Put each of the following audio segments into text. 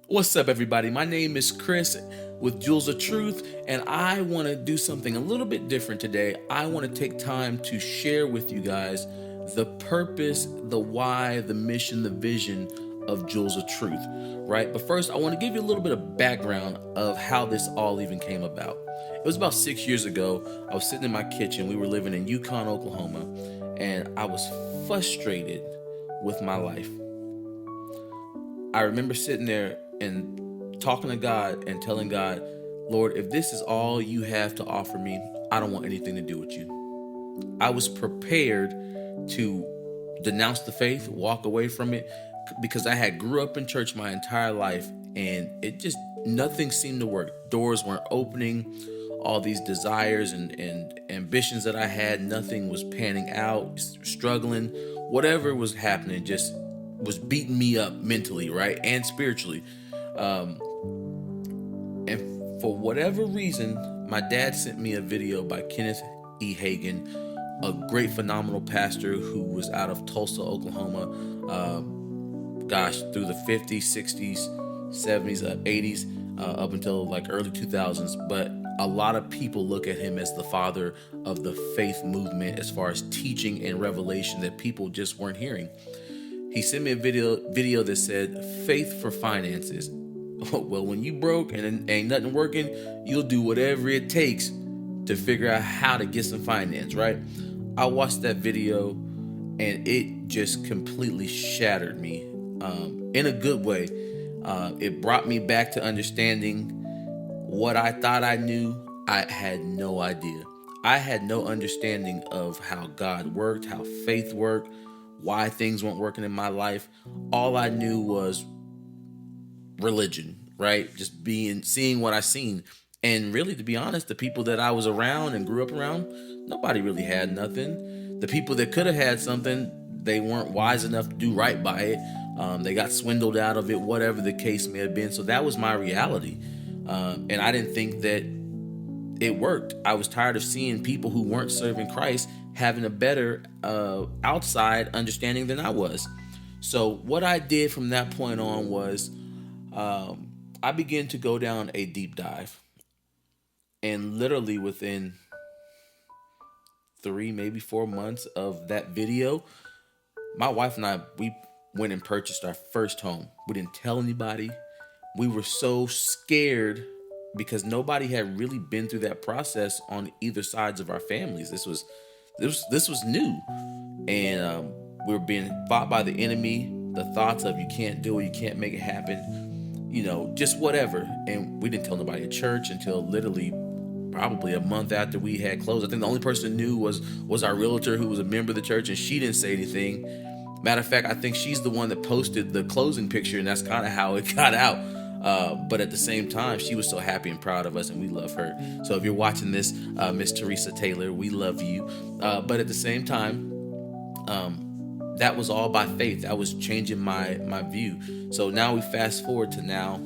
What's up, everybody? My name is Chris with Jewels of Truth, and I want to do something a little bit different today. I want to take time to share with you guys the purpose, the why, the mission, the vision of Jewels of Truth, right? But first, I want to give you a little bit of background of how this all even came about. It was about 6 years ago. I was sitting in my kitchen. We were living in Yukon, Oklahoma, and I was frustrated with my life. I remember sitting there and talking to God and telling God, Lord, if this is all you have to offer me, I don't want anything to do with you. I was prepared to denounce the faith, walk away from it, because I had grew up in church my entire life, and it just nothing seemed to work. Doors weren't opening. All these desires and ambitions that I had, nothing was panning out, struggling. Whatever was happening just was beating me up mentally, right? And spiritually. Um, and for whatever reason, my dad sent me a video by Kenneth E. Hagin, a great, phenomenal pastor who was out of Tulsa, Oklahoma, through the 50s, 60s, 70s, 80s, up until like early 2000s. But a lot of people look at him as the father of the faith movement as far as teaching and revelation that people just weren't hearing. He sent me a video that said faith for finances. Well, when you broke and ain't nothing working, you'll do whatever it takes to figure out how to get some finance, right? I watched that video and it just completely shattered me, in a good way. It brought me back to understanding what I thought I knew. I had no idea. I had no understanding of how God worked, how faith worked, why things weren't working in my life. All I knew was religion, right? Just seeing what I seen. And really, to be honest, the people that I was around and grew up around, nobody really had nothing. The people that could have had something, they weren't wise enough to do right by it. They got swindled out of it, whatever the case may have been. So that was my reality. And I didn't think that it worked. I was tired of seeing people who weren't serving Christ having a better outside understanding than I was. So what I did from that point on was, I began to go down a deep dive, and literally within 3, maybe 4 months of that video, my wife and I, we went and purchased our first home. We didn't tell anybody. We were so scared because nobody had really been through that process on either sides of our families. This was new, and we were being fought by the enemy. The thoughts of you can't do it, you can't make it happen, just whatever. And we didn't tell nobody at church until literally probably a month after we had closed. I think the only person who knew was our realtor, who was a member of the church, and she didn't say anything. Matter of fact, I think she's the one that posted the closing picture, and that's kind of how it got out. But at the same time, she was so happy and proud of us, and we love her. So if you're watching this, Miss Teresa Taylor, we love you. But at the same time, that was all by faith. That was changing my view. So now we fast forward to now,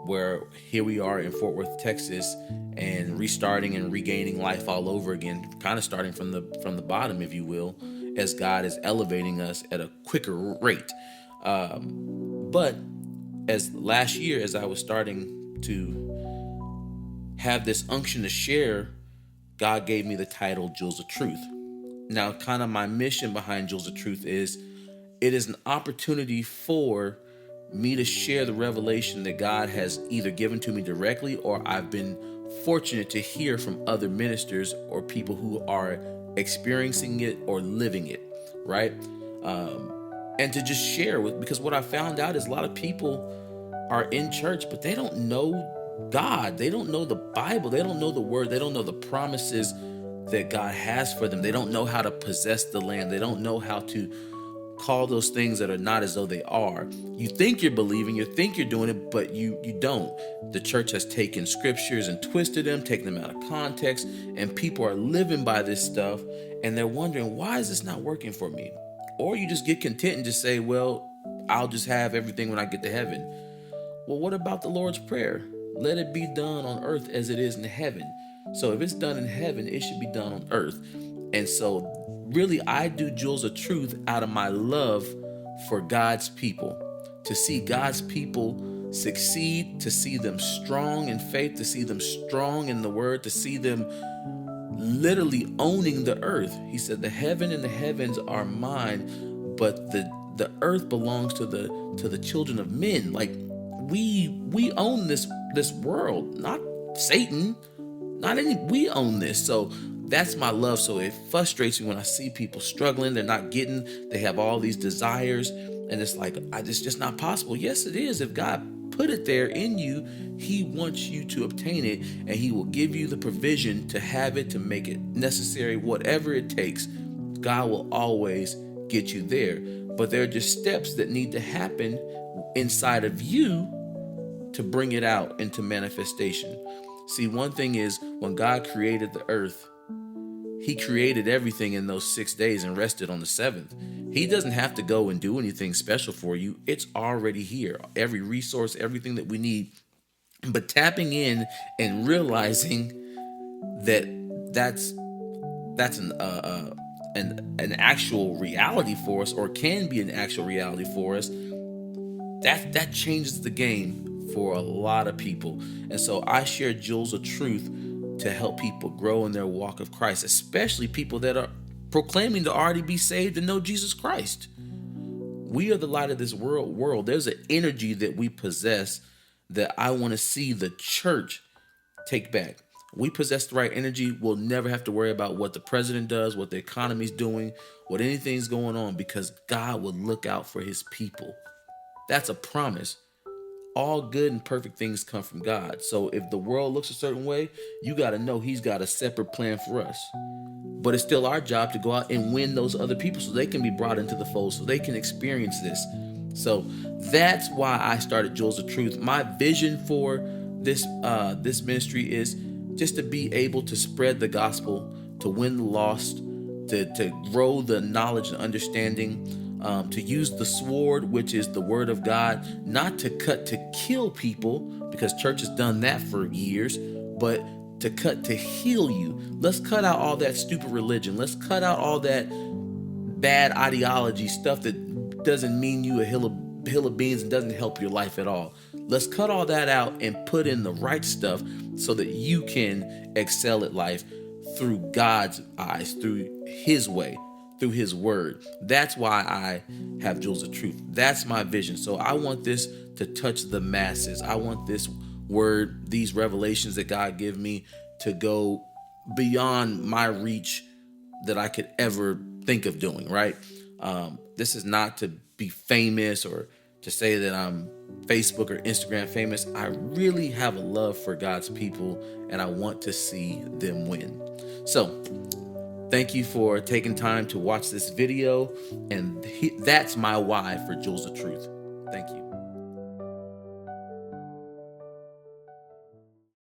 where here we are in Fort Worth, Texas, and restarting and regaining life all over again, kind of starting from the bottom, if you will, as God is elevating us at a quicker rate. But as last year, as I was starting to have this unction to share, God gave me the title Jewels of Truth. Now, kind of my mission behind Jewels of Truth is, it is an opportunity for me to share the revelation that God has either given to me directly, or I've been fortunate to hear from other ministers or people who are experiencing it or living it, right? And to just share with, because what I found out is a lot of people are in church, but they don't know God. They don't know the Bible. They don't know the word. They don't know the promises that God has for them. They don't know how to possess the land. They don't know how to call those things that are not as though they are. You think you're believing, you think you're doing it, but you don't. The church has taken scriptures and twisted them, taken them out of context, and people are living by this stuff, and they're wondering, why is this not working for me? Or you just get content and just say, well, I'll just have everything when I get to heaven. Well, what about the Lord's Prayer? Let it be done on earth as it is in heaven. So if it's done in heaven, it should be done on earth. And so really, I do Jewels of Truth out of my love for God's people. to see God's people succeed, to see them strong in faith, to see them strong in the word, to see them literally owning the earth. He said, the heaven and the heavens are mine, but the earth belongs to the children of men. Like we own this world, not Satan, not any. We own this. So that's my love. So it frustrates me when I see people struggling. They're not getting. They have all these desires, and it's like it's just not possible. Yes, it is. If God put it there in you, He wants you to obtain it, and He will give you the provision to have it, to make it necessary, whatever it takes. God will always get you there. But there are just steps that need to happen inside of you to bring it out into manifestation. See, one thing is, when God created the earth, He created everything in those 6 days and rested on the seventh. He doesn't have to go and do anything special for you. It's already here. Every resource, everything that we need. But tapping in and realizing that that's an actual reality for us, or can be an actual reality for us, that changes the game for a lot of people. And so I share jewels of truth to help people grow in their walk of Christ, especially people that are proclaiming to already be saved and know Jesus Christ. We are the light of this world. There's an energy that we possess that I want to see the church take back. We possess the right energy. We'll never have to worry about what the president does, what the economy's doing, what anything's going on, because God will look out for His people. That's a promise. All good and perfect things come from God. So if the world looks a certain way, you got to know He's got a separate plan for us. But it's still our job to go out and win those other people so they can be brought into the fold, so they can experience this. So that's why I started Jewels of Truth. My vision for this ministry is just to be able to spread the gospel, to win the lost, to grow the knowledge and understanding, to use the sword, which is the word of God, not to cut to kill people, because church has done that for years, but to cut to heal you. Let's cut out all that stupid religion. Let's cut out all that bad ideology stuff that doesn't mean you a hill of beans and doesn't help your life at all. Let's cut all that out and put in the right stuff so that you can excel at life through God's eyes, through His way, through His word. That's why I have Jewels of Truth. That's my vision. So I want this to touch the masses. I want this word, these revelations that God give me, to go beyond my reach that I could ever think of doing, right? This is not to be famous or to say that I'm Facebook or Instagram famous. I really have a love for God's people, and I want to see them win. So thank you for taking time to watch this video, and that's my why for Jewels of Truth. Thank you.